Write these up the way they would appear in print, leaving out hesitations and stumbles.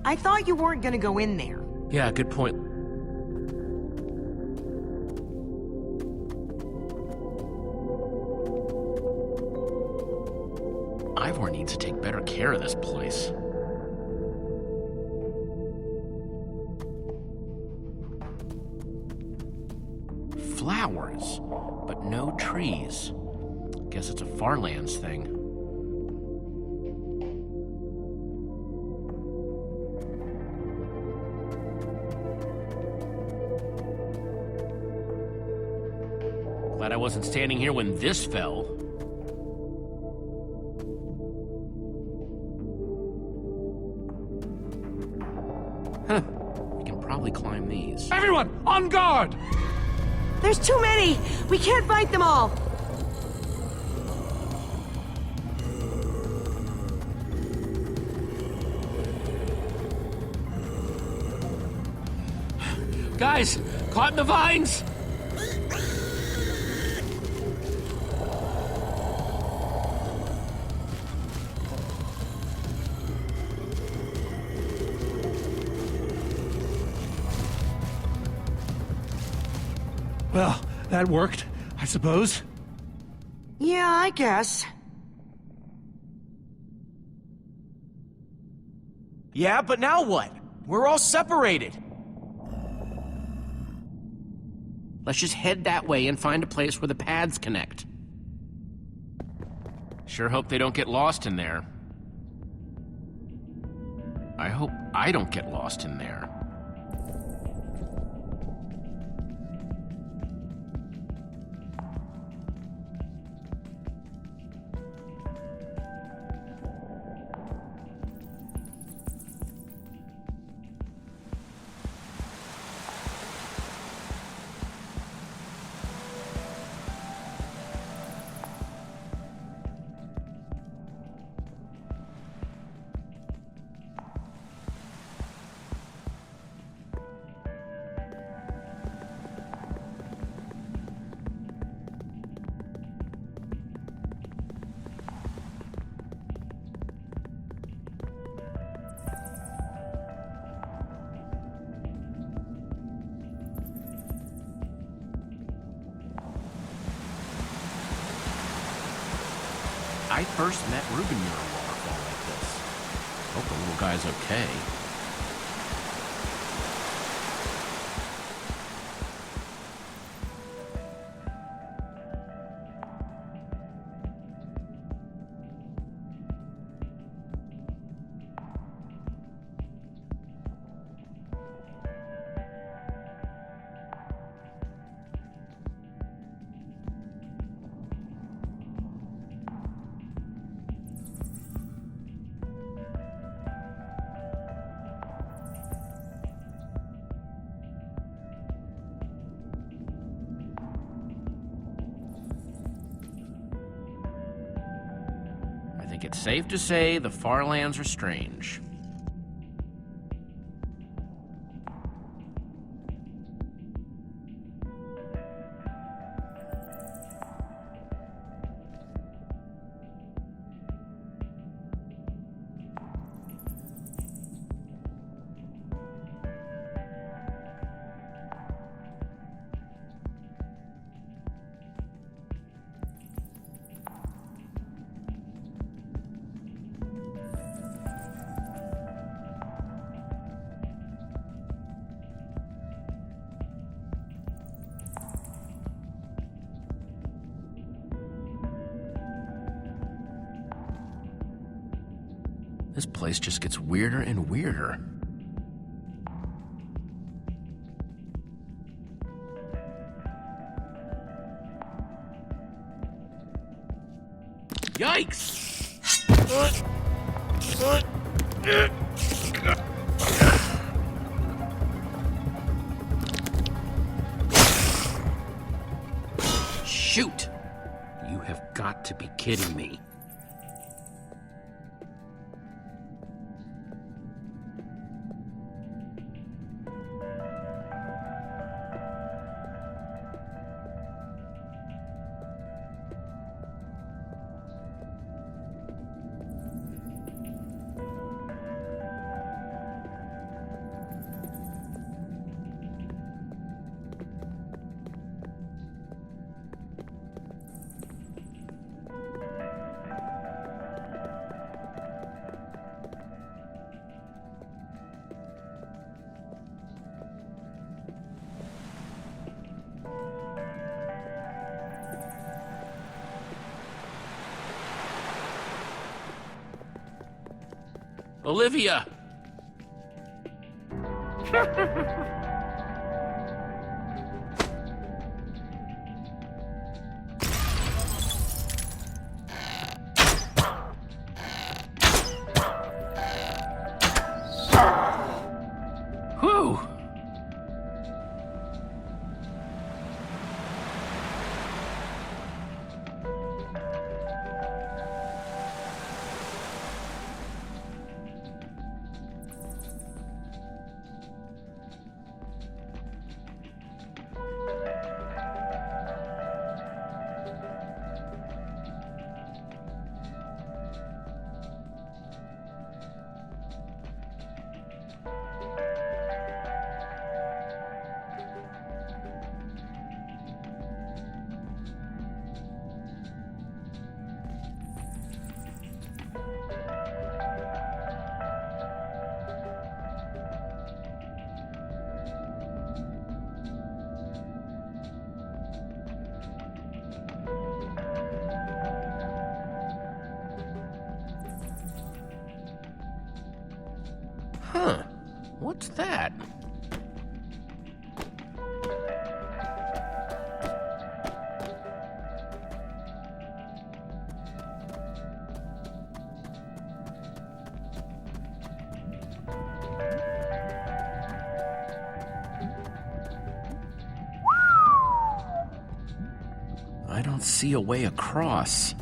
I thought you weren't gonna go in there. Yeah, good point. Ivor needs to take better care of this place. Flowers, but no trees. Guess it's a Farlands thing. Glad I wasn't standing here when this fell. Huh. We can probably climb these. Everyone, on guard! There's too many! We can't fight them all! Guys, caught in the vines! Well, that worked, I suppose. Yeah, I guess. Yeah, but now what? We're all separated. Let's just head that way and find a place where the paths connect. Sure hope they don't get lost in there. I hope I don't get lost in there. I first met Ruben near a waterfall like this. Hope the little guy's okay. I think it's safe to say the Farlands are strange. This place just gets weirder and weirder. Yikes! Shoot! You have got to be kidding me. Olivia! Whew! Huh. What's that? I don't see a way across.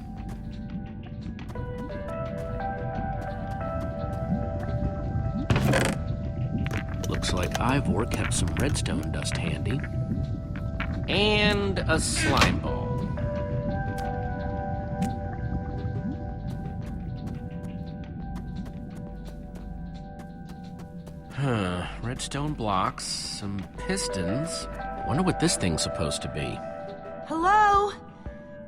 Looks like Ivor kept some redstone dust handy. And a slime ball. Huh, redstone blocks, some pistons. Wonder what this thing's supposed to be. Hello?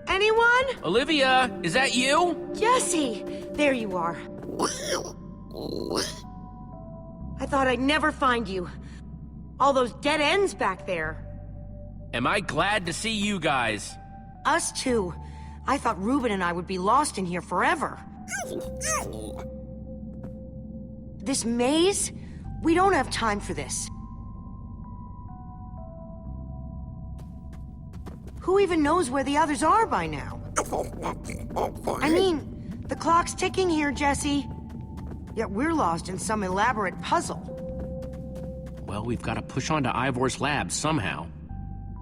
Anyone? Olivia, is that you? Jesse! There you are. I thought I'd never find you. All those dead ends back there. Am I glad to see you guys? Us too. I thought Reuben and I would be lost in here forever. This maze? We don't have time for this. Who even knows where the others are by now? I mean, the clock's ticking here, Jesse. Yet we're lost in some elaborate puzzle. Well, we've got to push on to Ivor's lab somehow.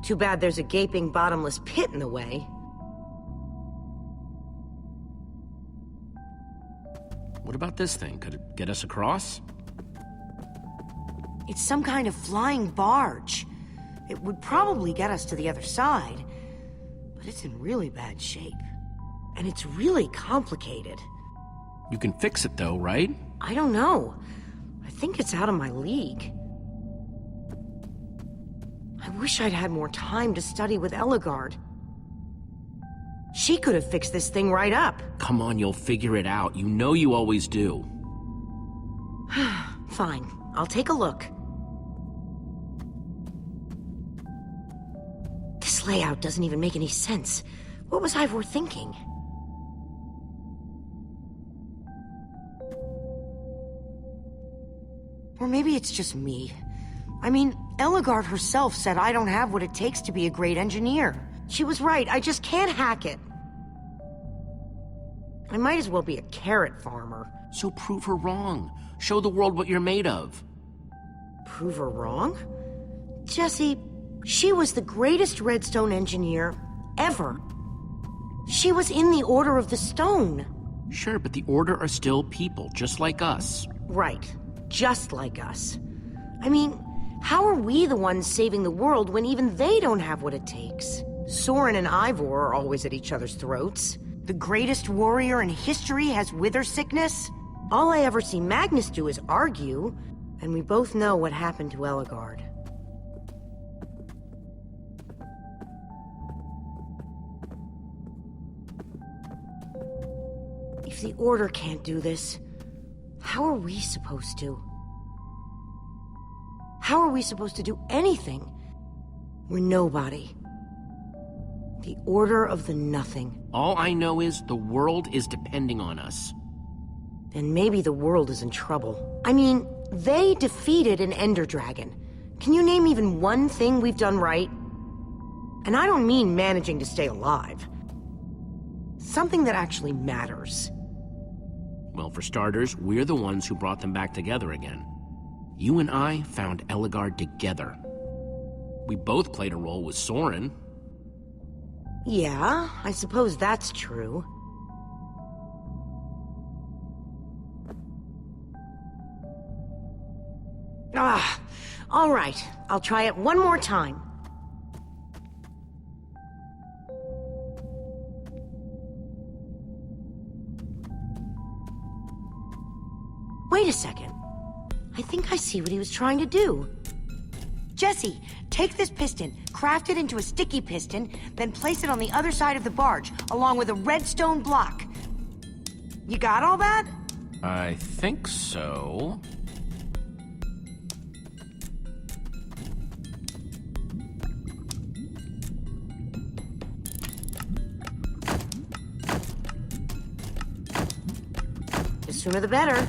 Too bad there's a gaping bottomless pit in the way. What about this thing? Could it get us across? It's some kind of flying barge. It would probably get us to the other side. But it's in really bad shape. And it's really complicated. You can fix it though, right? I don't know. I think it's out of my league. I wish I'd had more time to study with Ellegaard. She could have fixed this thing right up. Come on, you'll figure it out. You know you always do. Fine, I'll take a look. This layout doesn't even make any sense. What was Ivor thinking? Or maybe it's just me. I mean, Ellegaard herself said I don't have what it takes to be a great engineer. She was right, I just can't hack it. I might as well be a carrot farmer. So prove her wrong. Show the world what you're made of. Prove her wrong? Jesse, she was the greatest redstone engineer ever. She was in the Order of the Stone. Sure, but the Order are still people, just like us. Right, just like us. I mean, how are we the ones saving the world when even they don't have what it takes? Soren and Ivor are always at each other's throats. The greatest warrior in history has wither sickness. All I ever see Magnus do is argue, and we both know what happened to Ellegaard. If the Order can't do this, how are we supposed to? How are we supposed to do anything? We're nobody. The Order of the Nothing. All I know is the world is depending on us. And maybe the world is in trouble. I mean, they defeated an Ender Dragon. Can you name even one thing we've done right? And I don't mean managing to stay alive. Something that actually matters. Well, for starters, we're the ones who brought them back together again. You and I found Ellegaard together. We both played a role with Soren. Yeah, I suppose that's true. All right. I'll try it one more time. Wait a second. I think I see what he was trying to do. Jesse, take this piston, craft it into a sticky piston, then place it on the other side of the barge, along with a redstone block. You got all that? I think so. The sooner the better.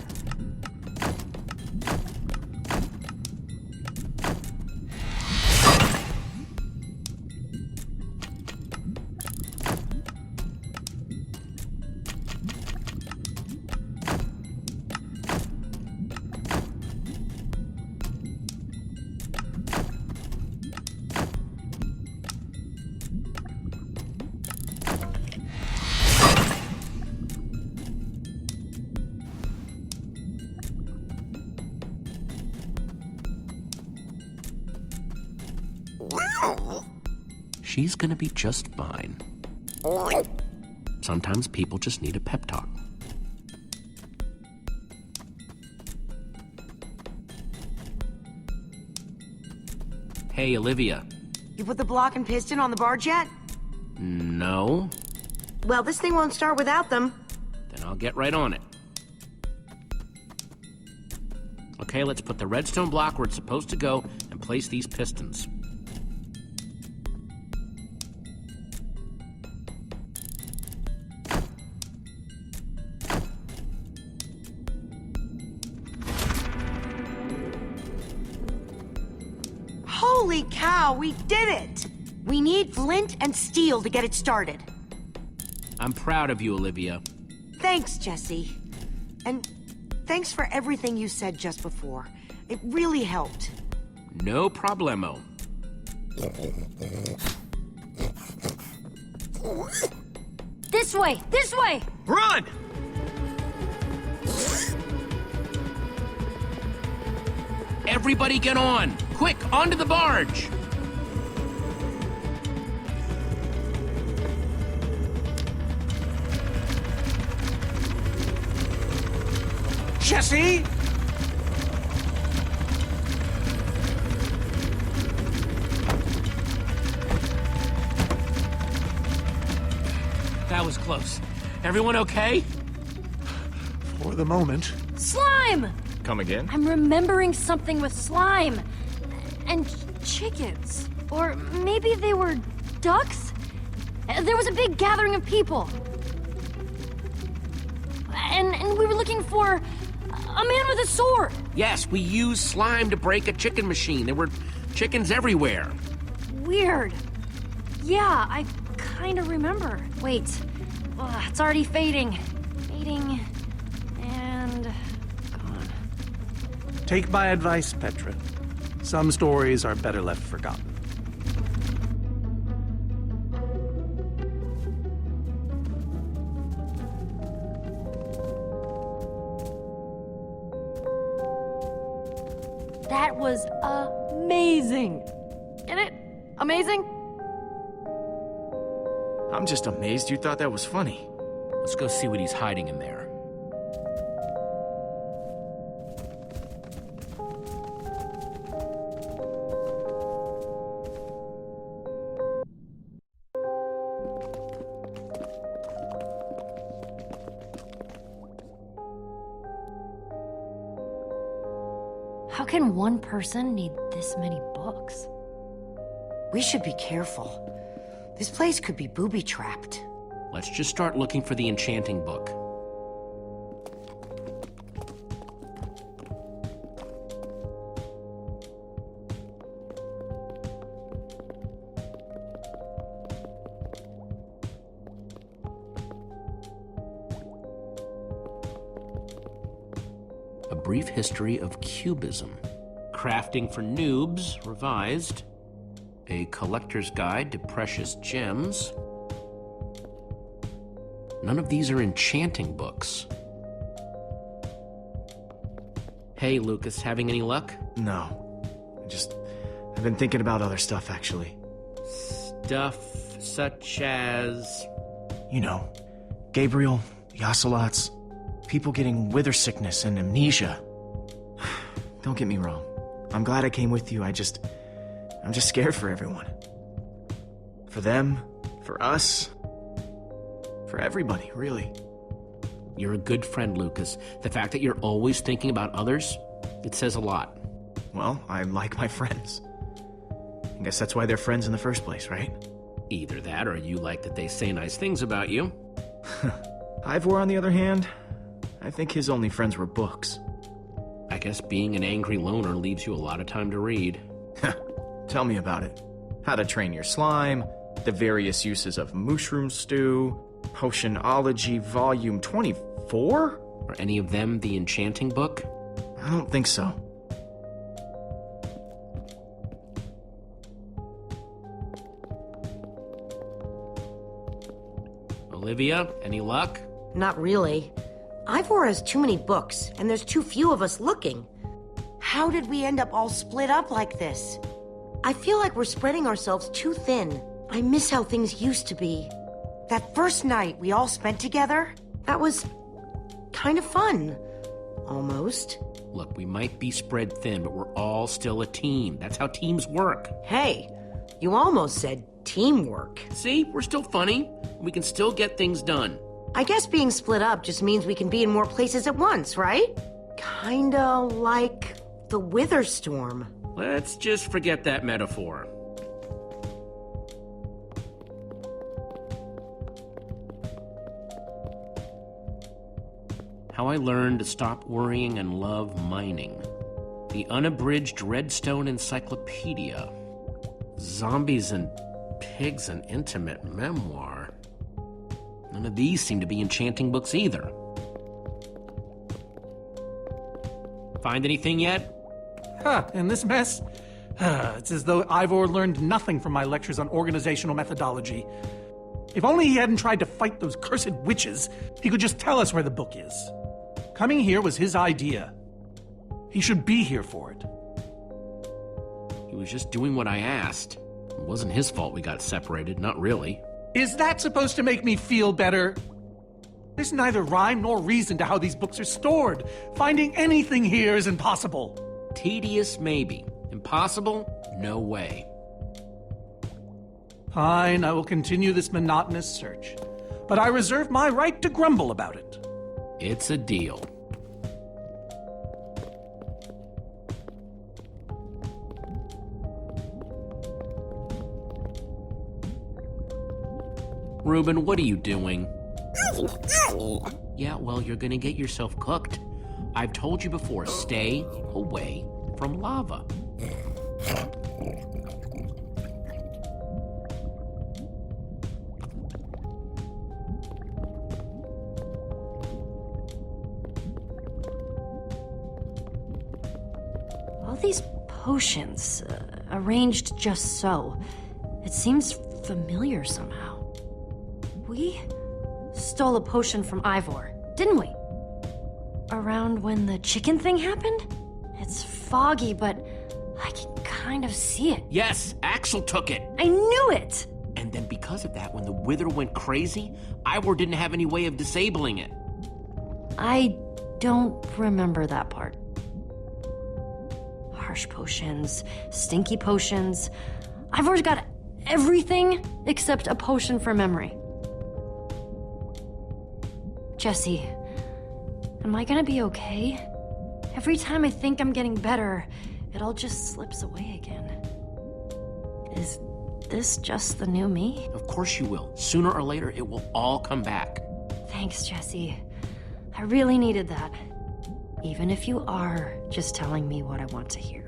She's gonna be just fine. Sometimes people just need a pep talk. Hey, Olivia. You put the block and piston on the barge yet? No? Well, this thing won't start without them. Then I'll get right on it. Okay, let's put the redstone block where it's supposed to go and place these pistons. Holy cow, we did it! We need flint and steel to get it started. I'm proud of you, Olivia. Thanks, Jesse. And thanks for everything you said just before. It really helped. No problemo. This way! This way! Run! Everybody get on! Quick, onto the barge! Jesse! That was close. Everyone okay? For the moment. Slime! Come again? I'm remembering something with slime. And chickens. Or maybe they were ducks? There was a big gathering of people. And we were looking for a man with a sword. Yes, we used slime to break a chicken machine. There were chickens everywhere. Weird. Yeah, I kind of remember. Wait. It's already fading. Fading. And gone. Take my advice, Petra. Some stories are better left forgotten. That was amazing. Get it? Amazing? I'm just amazed you thought that was funny. Let's go see what he's hiding in there. How can one person need this many books? We should be careful. This place could be booby-trapped. Let's just start looking for the enchanting book. A Brief History of Cubism. Crafting for Noobs, revised. A Collector's Guide to Precious Gems. None of these are enchanting books. Hey, Lucas, having any luck? No. I've been thinking about other stuff, actually. Stuff such as... You know, Gabriel, the Ocelots, people getting wither sickness and amnesia. Don't get me wrong. I'm glad I came with you. I'm just scared for everyone. For them, for us, for everybody, really. You're a good friend, Lucas. The fact that you're always thinking about others, it says a lot. Well, I like my friends. I guess that's why they're friends in the first place, right? Either that, or you like that they say nice things about you. Ivor, on the other hand, I think his only friends were books. I guess being an angry loner leaves you a lot of time to read. Tell me about it. How to Train Your Slime, the various uses of mushroom stew, Potionology Volume 24? Are any of them the enchanting book? I don't think so. Olivia, any luck? Not really. Ivor has too many books, and there's too few of us looking. How did we end up all split up like this? I feel like we're spreading ourselves too thin. I miss how things used to be. That first night we all spent together, that was kind of fun. Almost. Look, we might be spread thin, but we're all still a team. That's how teams work. Hey, you almost said teamwork. See, we're still funny. We can still get things done. I guess being split up just means we can be in more places at once, right? Kinda like the Wither Storm. Let's just forget that metaphor. How I Learned to Stop Worrying and Love Mining. The Unabridged Redstone Encyclopedia. Zombies and Pigs, an Intimate Memoir. None of these seem to be enchanting books either. Find anything yet? In this mess? It's as though Ivor learned nothing from my lectures on organizational methodology. If only he hadn't tried to fight those cursed witches, he could just tell us where the book is. Coming here was his idea. He should be here for it. He was just doing what I asked. It wasn't his fault we got separated, not really. Is that supposed to make me feel better? There's neither rhyme nor reason to how these books are stored. Finding anything here is impossible. Tedious, maybe. Impossible? No way. Fine, I will continue this monotonous search. But I reserve my right to grumble about it. It's a deal. Reuben, what are you doing? Yeah, well, you're gonna get yourself cooked. I've told you before, stay away from lava. All these potions, arranged just so. It seems familiar somehow. We stole a potion from Ivor, didn't we? Around when the chicken thing happened? It's foggy, but I can kind of see it. Yes, Axel took it. I knew it! And then because of that, when the Wither went crazy, Ivor didn't have any way of disabling it. I don't remember that part. Harsh potions, stinky potions. Ivor's got everything except a potion for memory. Jesse, am I gonna be okay? Every time I think I'm getting better, it all just slips away again. Is this just the new me? Of course you will. Sooner or later, it will all come back. Thanks, Jesse. I really needed that. Even if you are just telling me what I want to hear.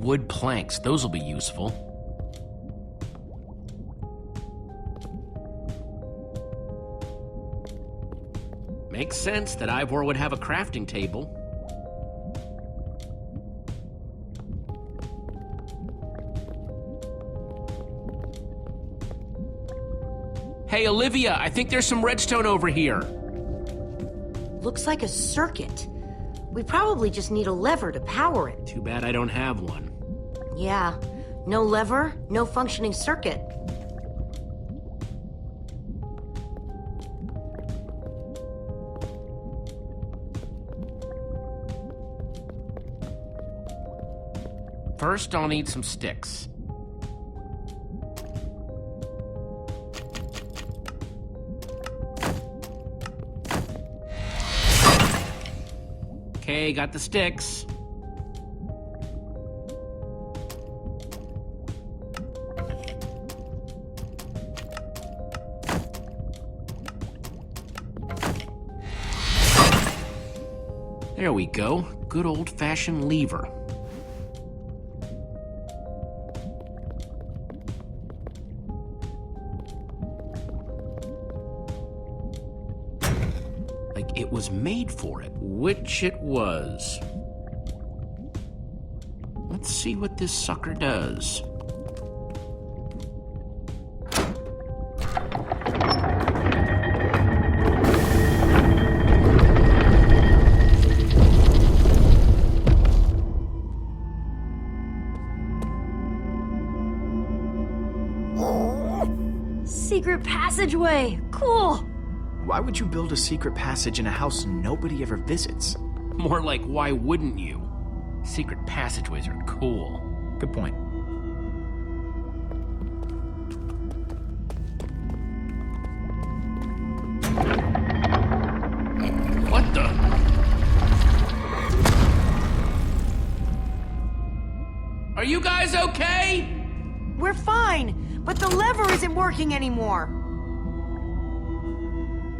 Wood planks, those will be useful. Makes sense that Ivor would have a crafting table. Hey, Olivia, I think there's some redstone over here. Looks like a circuit. We probably just need a lever to power it. Too bad I don't have one. Yeah, no lever, no functioning circuit. First, I'll need some sticks. Okay, got the sticks. There we go. Good old-fashioned lever. Like it was made for it, which it was. Let's see what this sucker does. Secret passageway! Cool! Why would you build a secret passage in a house nobody ever visits? More like, why wouldn't you? Secret passageways are cool. Good point. What the? Are you guys okay? We're fine, but the lever isn't working anymore.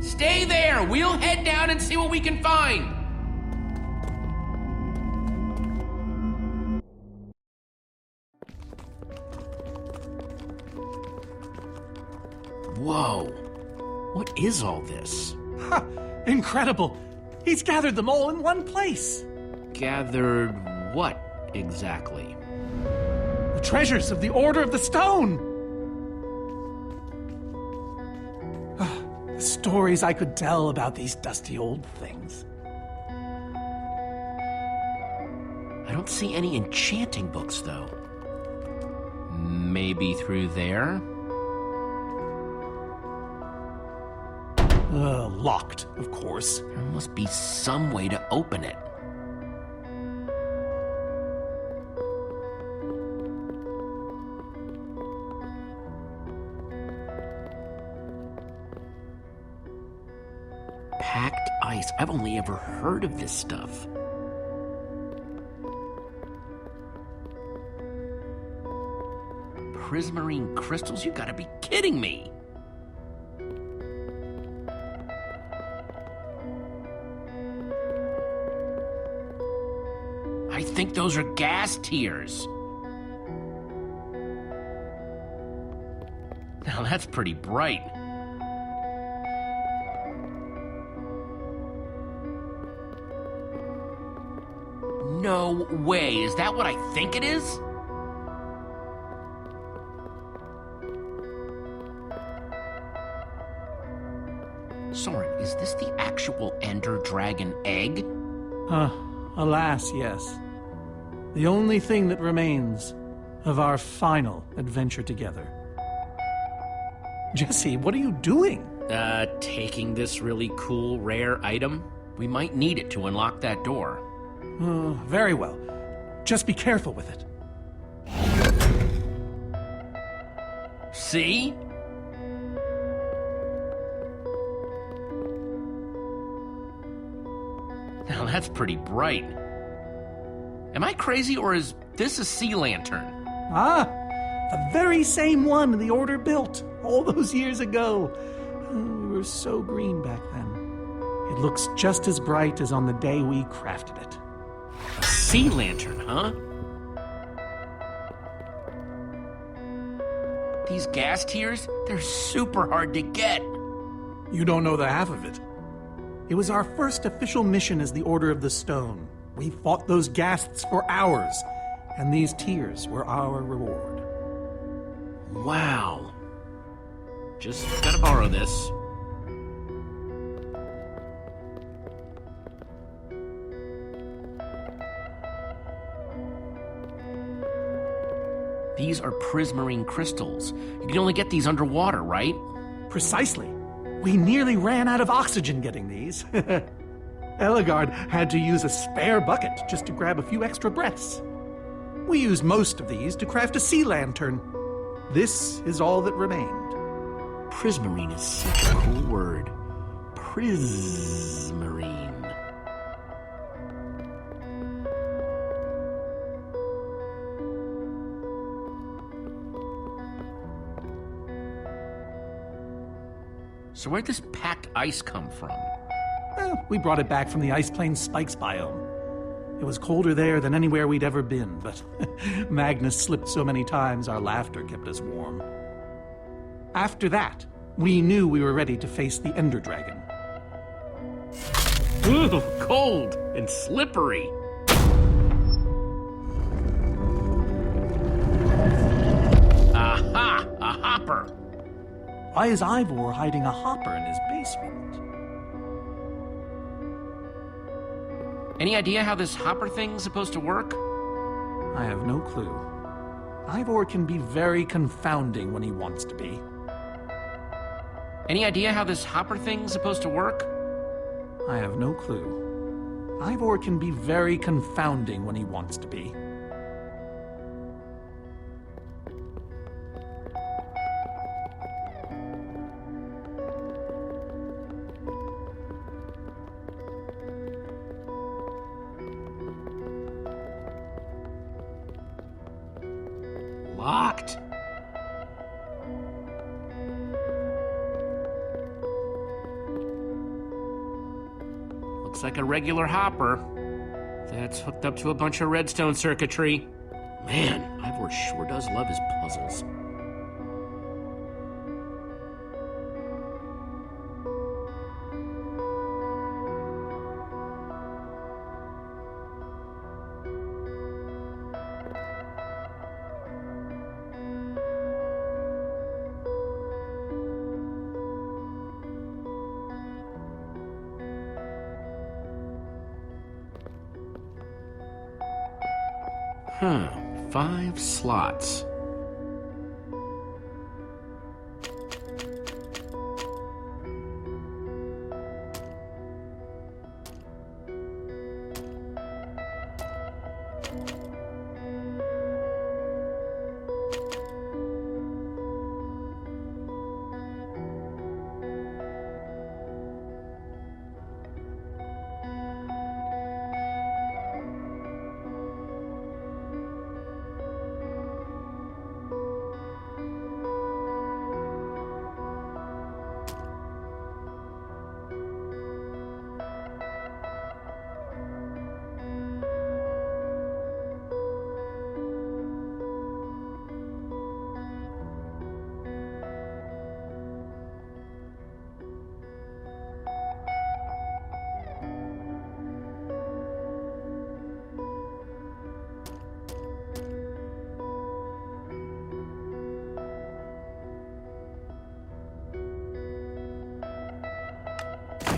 Stay there! We'll head down and see what we can find! Whoa! What is all this? Ha! Incredible! He's gathered them all in one place. Gathered what exactly? The treasures of the Order of the Stone! The stories I could tell about these dusty old things. I don't see any enchanting books, though. Maybe through there? Locked, of course. There must be some way to open it. Packed ice. I've only ever heard of this stuff. Prismarine crystals? You gotta be kidding me! I think those are gas tears. Now that's pretty bright. No way. Is that what I think it is? Soren, is this the actual Ender Dragon egg? Alas, yes. The only thing that remains of our final adventure together. Jesse, what are you doing? Taking this really cool, rare item. We might need it to unlock that door. Very well. Just be careful with it. See? Now that's pretty bright. Am I crazy, or is this a sea lantern? Ah, the very same one the Order built all those years ago. We were so green back then. It looks just as bright as on the day we crafted it. A sea lantern, huh? These gas tiers, they're super hard to get. You don't know the half of it. It was our first official mission as the Order of the Stone. We fought those ghasts for hours, and these tears were our reward. Wow. Just gotta borrow this. These are prismarine crystals. You can only get these underwater, right? Precisely. We nearly ran out of oxygen getting these. Eligard had to use a spare bucket just to grab a few extra breaths. We used most of these to craft a sea lantern. This is all that remained. Prismarine is such a cool word. Prismarine. So where'd this packed ice come from? We brought it back from the Ice Plains Spikes biome. It was colder there than anywhere we'd ever been, but Magnus slipped so many times our laughter kept us warm. After that, we knew we were ready to face the Ender Dragon. Ooh, cold and slippery. Aha! A hopper! Why is Ivor hiding a hopper in his basement? Any idea how this hopper thing's supposed to work? I have no clue. Ivor can be very confounding when he wants to be. Any idea how this hopper thing's supposed to work? I have no clue. Ivor can be very confounding when he wants to be. Locked. Looks like a regular hopper that's hooked up to a bunch of redstone circuitry. Man, Ivor sure does love his puzzles. Huh, 5 slots.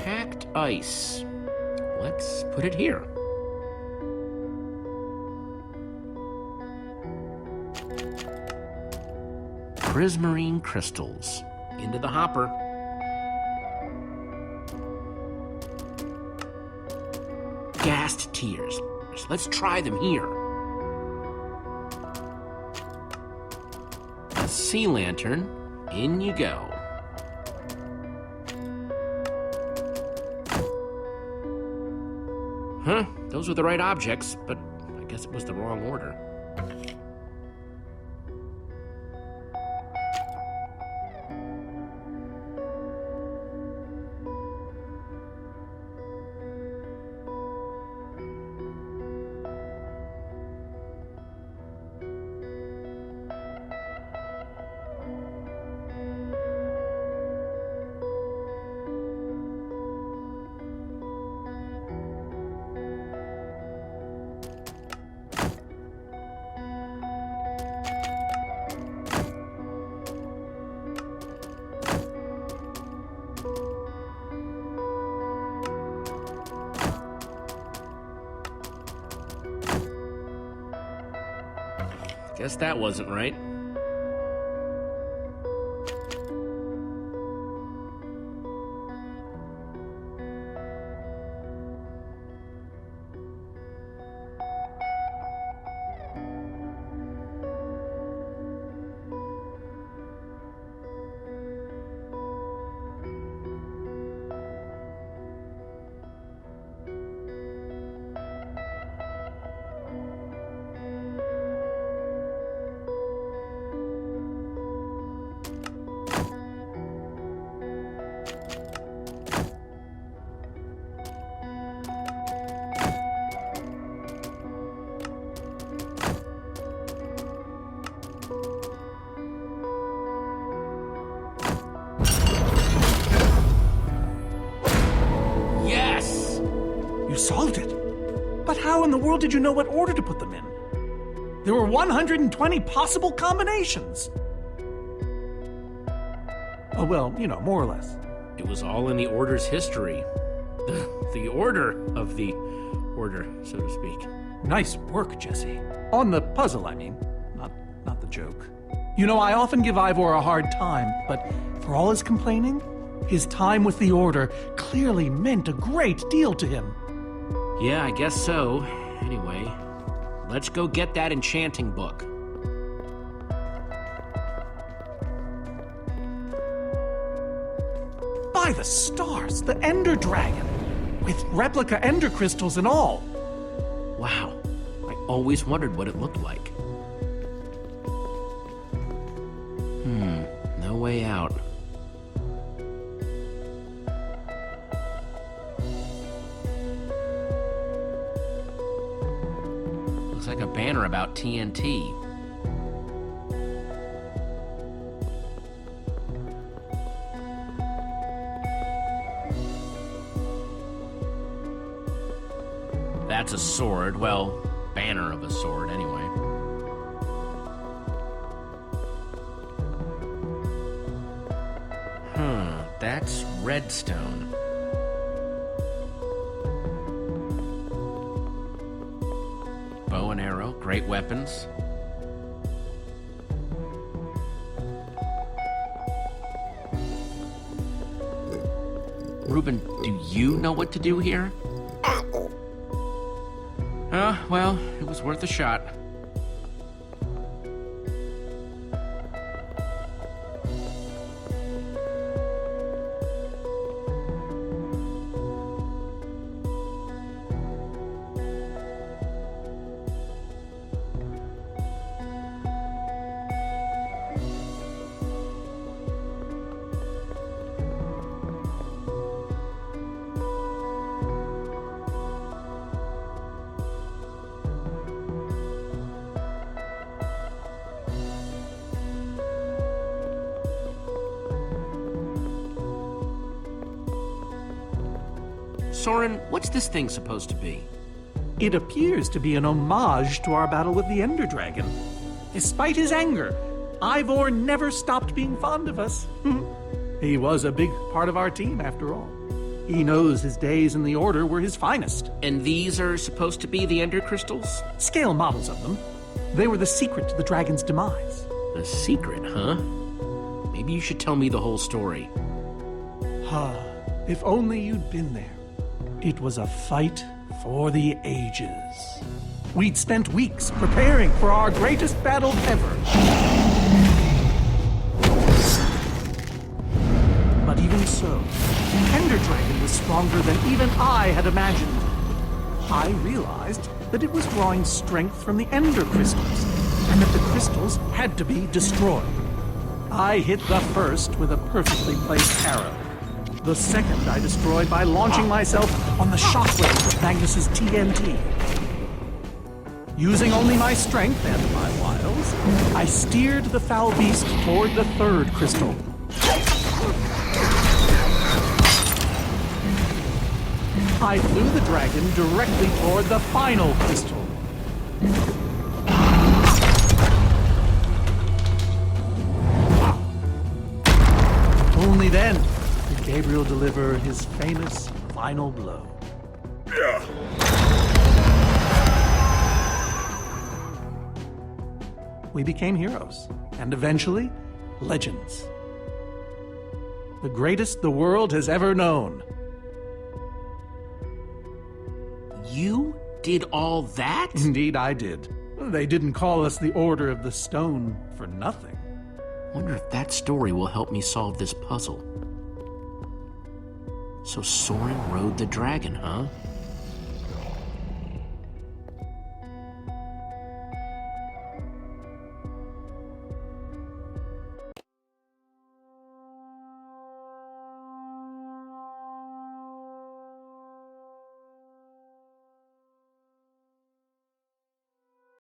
Packed ice. Let's put it here. Prismarine crystals. Into the hopper. Ghast tears. Let's try them here. A sea lantern. In you go. Huh, those were the right objects, but I guess it was the wrong order. Guess that wasn't right. Yes! You solved it. But how in the world did you know what order to put them in? There were 120 possible combinations. Oh, well, you know, more or less. It was all in the Order's history. The order of the Order, so to speak. Nice work, Jesse. On the puzzle, I mean. Not the joke. You know, I often give Ivor a hard time, but for all his complaining, his time with the Order clearly meant a great deal to him. Yeah, I guess so. Anyway, let's go get that enchanting book. By the stars, the Ender Dragon, with replica Ender crystals and all. Wow, I always wondered what it looked like. No way out. Looks like a banner about TNT. That's a sword. Well, banner of a sword, anyway. That's redstone. Bow and arrow, great weapons. Reuben, do you know what to do here? Well, it was worth a shot. Soren, what's this thing supposed to be? It appears to be an homage to our battle with the Ender Dragon. Despite his anger, Ivor never stopped being fond of us. He was a big part of our team, after all. He knows his days in the Order were his finest. And these are supposed to be the Ender crystals? Scale models of them. They were the secret to the dragon's demise. The secret, huh? Maybe you should tell me the whole story. If only you'd been there. It was a fight for the ages. We'd spent weeks preparing for our greatest battle ever. But even so, the Ender Dragon was stronger than even I had imagined. I realized that it was drawing strength from the Ender crystals, and that the crystals had to be destroyed. I hit the first with a perfectly placed arrow. The second I destroyed by launching myself on the shockwave of Magnus's TNT. Using only my strength and my wiles, I steered the foul beast toward the third crystal. I flew the dragon directly toward the final crystal. Only then did Gabriel deliver his famous final blow. we became heroes. And eventually, legends. The greatest the world has ever known. You did all that? Indeed, I did. They didn't call us the Order of the Stone for nothing. Wonder if that story will help me solve this puzzle. So Soren rode the dragon, huh?